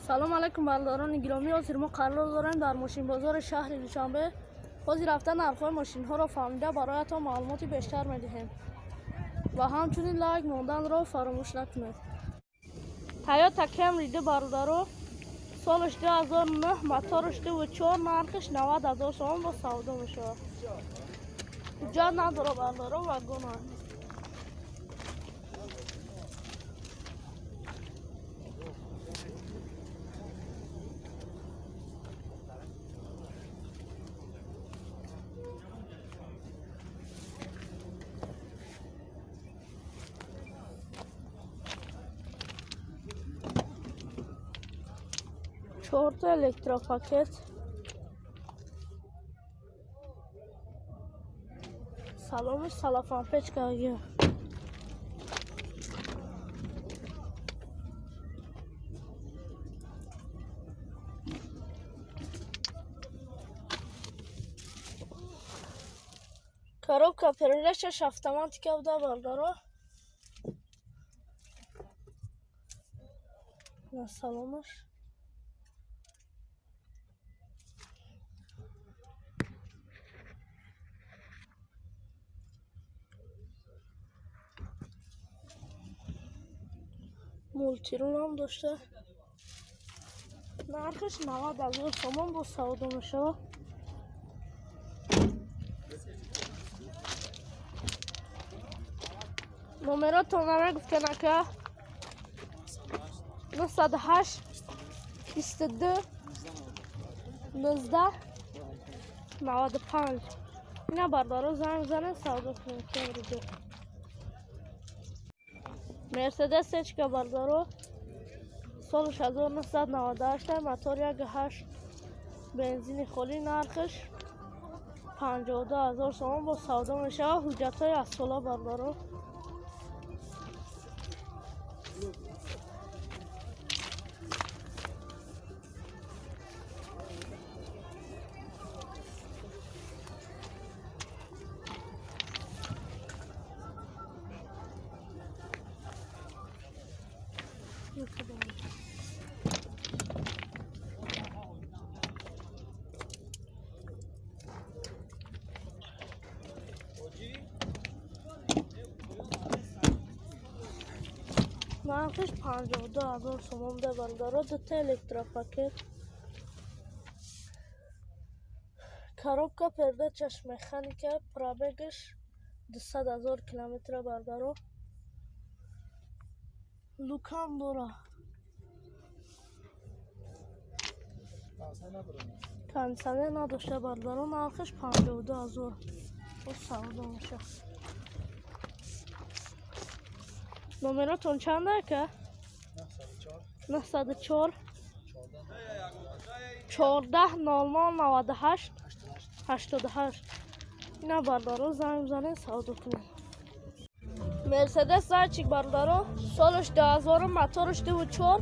سلام علیکم برادران گرامی. حاضر ما قرار داریم در ماشین بازار شهر دوشنبه حاضر رفتن نرخ‌های ماشین ها را فهمیده برایتان معلومات بیشتر می‌دهیم و همچنین لایک موندن را فراموش نکنید. تویوتا کمری دو برادران سالش 2009 موتورش 2004 نرخش 90,000 تومان با سودا میشه. جا نداره برادران و گناه. چهار الکترا پاکت سلامش سلافان پیچ گیا коробка передача автоматика буда балдаро на саломаш مولتیرون هم داشته. نرخش 90,000 تومان با سودا میشه. نمرات رو گفته نکه 908 22 19 95 اینا بردارو زنگ زنه سودا کنید که بریده مرسدس که بردارو سالش 1998 موتور 1.8 بنزین خالی نرخش 52,000 تومان با سودا میشه. حجت های از سالا بردارو نرخش 52,000 تومان ده بردارو. دوتا الکترا پاکت коробка передач چشم مکانیکه پرابگش 200,000 کیلومتر بردارو. لوکام داره کنسنه نداشته بردارو. نرخش 52,000 با سودا میشه. نمراتون چنده که 904 14 99 88 اینا بردارو زنگ زنه سودا کنه. مرسدس زایچیک بردارو سالش 2000 موتورش 2004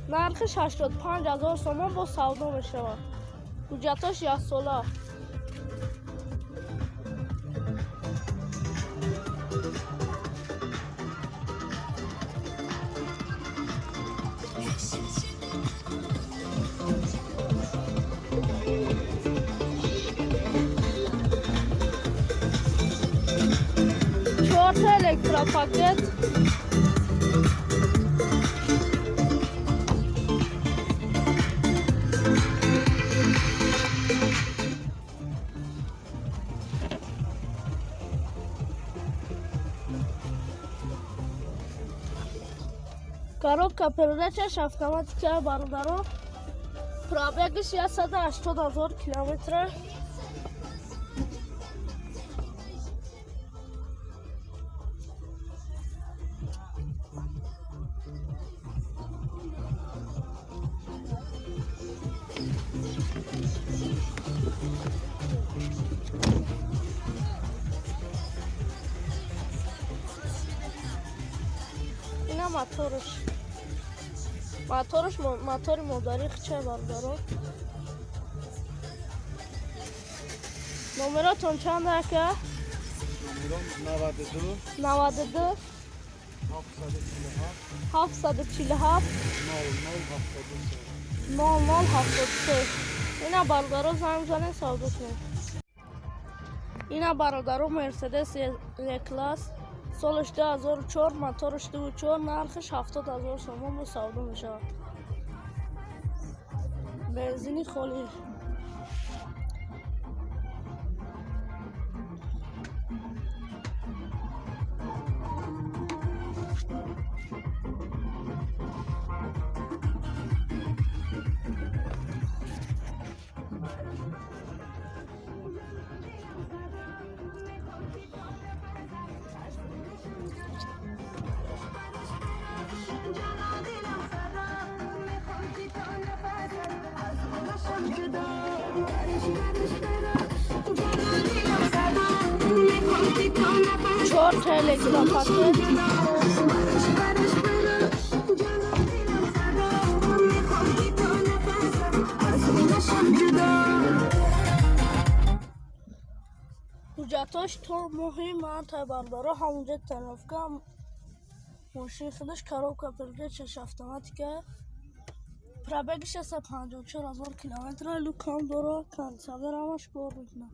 نرخش 85,000 تومان با سودا میشه. حجتاش یا سالا الکترا پاکت коробка передачаш автоматика бародаро пробегиш 180,000 километр. اینا موتور مداری چه بردارو. نمراتون چنده که 92 747 00 73 0073. اینا برادرها زنگ زنه سودا کنید. اینا برادرها مرسدس کلاس سالش 2004 موتورش 24 نرخش 70,000 تومان با سودا میشه. بنزینی خالی. چهار تا الکترا پاکت حجتاش تو مهم تا برداره همونجا طرف کم ماشین خودش کاروبکا پرگچش автоматика пробегش 154,000 километр лукам дора консаверамаш кор мекунад.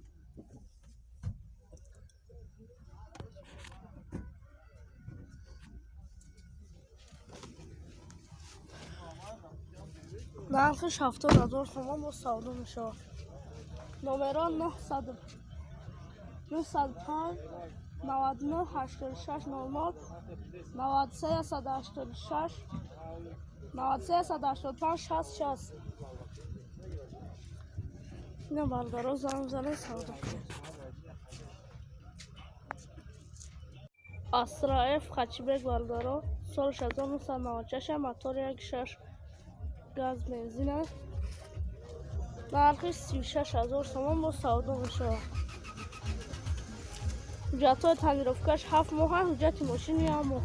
нархиш 70,000 تومان با سودا میشه. نمران 905 99 86 00 93 186 93 185 60 اینا بردارا زنگ زنه سودا کنید. اسرا اف خچبک بردارا سالش 1996 موتور 1.6 گاز بنزین است. نرخش 36,000 تومان با سودا میشه. حجت‌های تعمیرافکش 7 ماه هست. حجت ماشین یک ماه.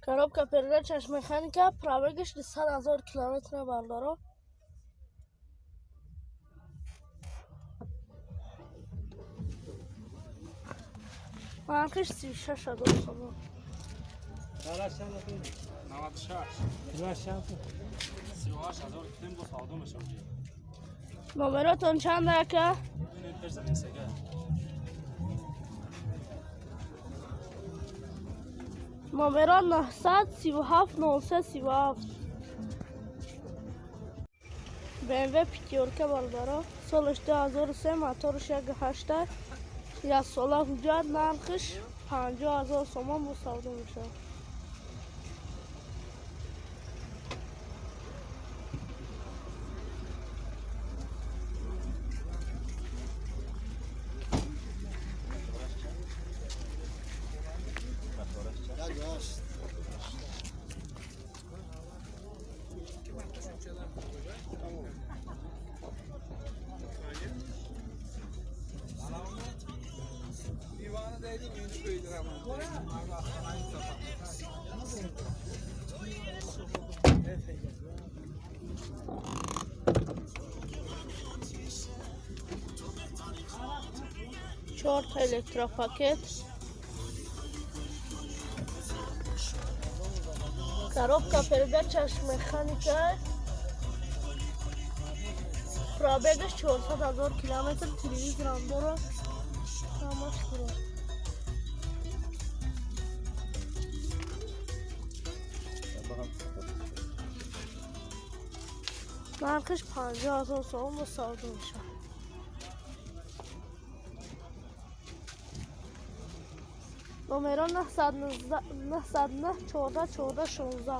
коробка передач механика пробегش 100,000 километр бардара. нархиш 36,000 تومان. 96 نمراتون چنده که؟ نمرات 937 937 BMW پیتیورکه برداره سالش 2003 موتورش 1.8 یا ساله حجت نرخش 50,000 تومان با سودا میشه. چهار تا الکترا پاکت коробка передач механика пробегش 400,000 километр телевизор هم داره همش خوره. نرخش 50,000 تومان با سودا میشه. نمران 909 14 14 16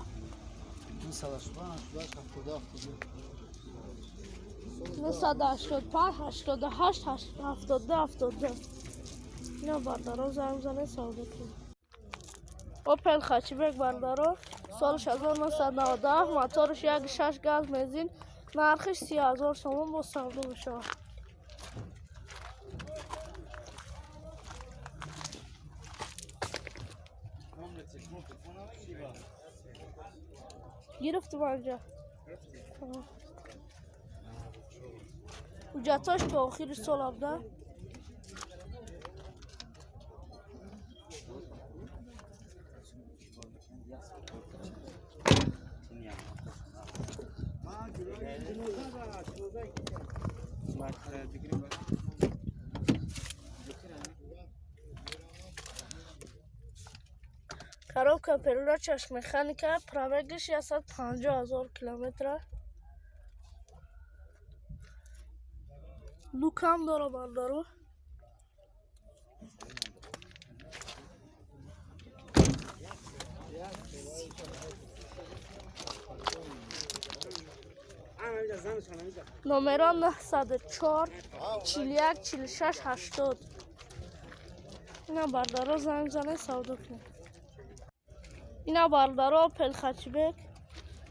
این سالش 77 985 88 72 72. اینا بردارو زنگ زنه سودا کنه. اوپل خچیبک بردارو سالش 1997 موتورش 1.6 گاز بنزین نرخش 30,000 تومان با سودا میشه. گرفتم اینجا اجاتاش که آخیر سال آبده коробка передач механика пробегش 150,000 километр. лукам дора бардору номерон 904 41 46 80. اینا بردارو زنگ زنه سودا کنه. اینا بردارو پل خچیبک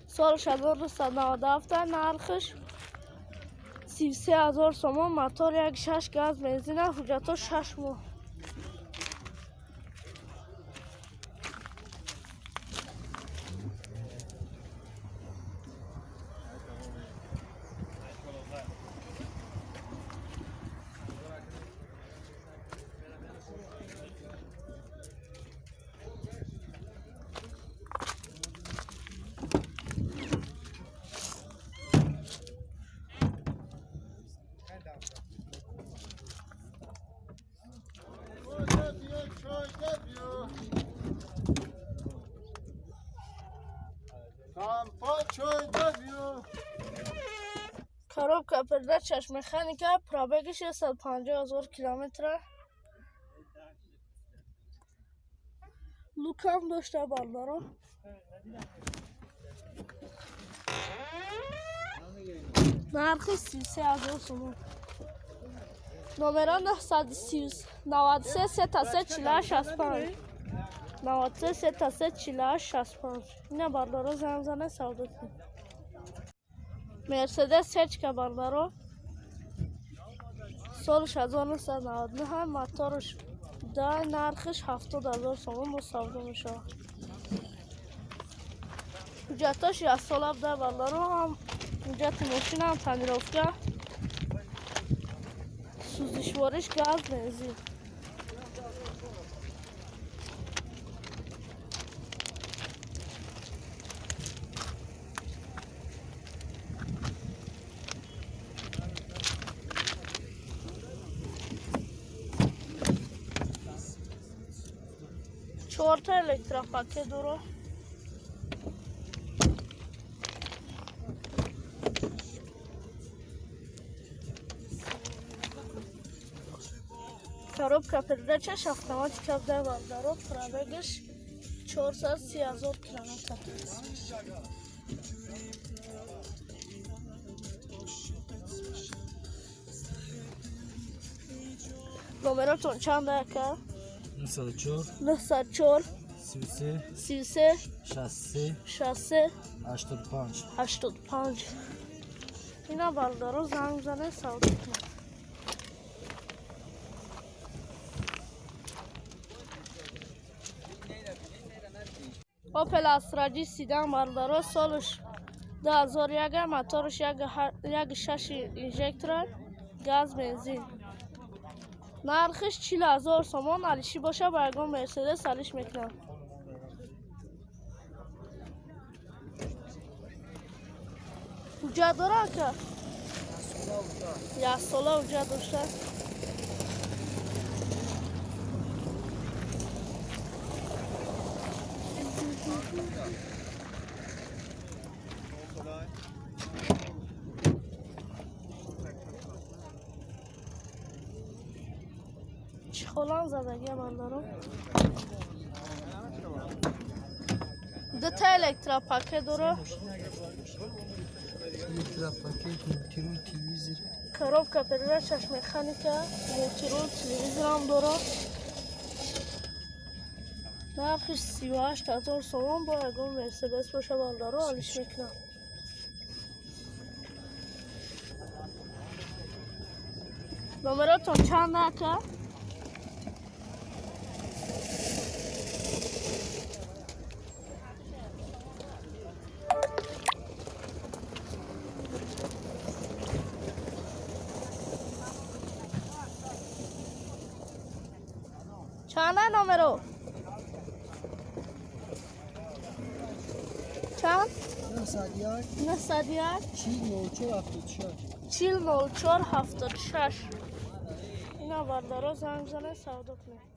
سالش 1997 نرخش 33,000 تومان موتور 1.6 گاز بنزین حجتاش 6 ماه. коробка передач механика пробегش 150,000 километр. лукам дاشته бардارو نرخ 33,000 تومان. номерон 933 343 65 93 343 65. اینا بردارو زنگ زنه سودا کن. مرسدس هچکا بردارو سالش 1999 موتورش ده نرخش 70,000 تومان با سودا میشه. حجتاش یه سال ده بردارو هم حجت ماشین هم تعمیرافته سوزشوارش گاز بنزین. چهار تا الکترا پاکه دورو коробка передачаш автоматика да бардору пробегش 430,000 километр. номеротон чанд ака 904 33 63 85. اینا بردارو زنگ زنه سودا کنه. اوپل استراجی سیدان بردارو سالش 2001 موتورش 1.6 اینژکتور گاز بنزین نرخش 40,000 تومان. علیشی باشه برگم مرسدس علیش میکنم. کجا داره که؟ یه ساله کجا داشته؟ چخولان زدگی من دارم. دو تا الکترا پاکه داره Elektrapakет, multirol, televizor. коробка передачаш механика, мултирол, телевизорам дорад. нархиш 38,000 сомон бо ягон мерседес боша балдаро алиш мекунам. номеротон чанд ака? چند نامرو؟ چند؟ 901 40 04 76 اینا بردارا زنگ زنه سودا کنه.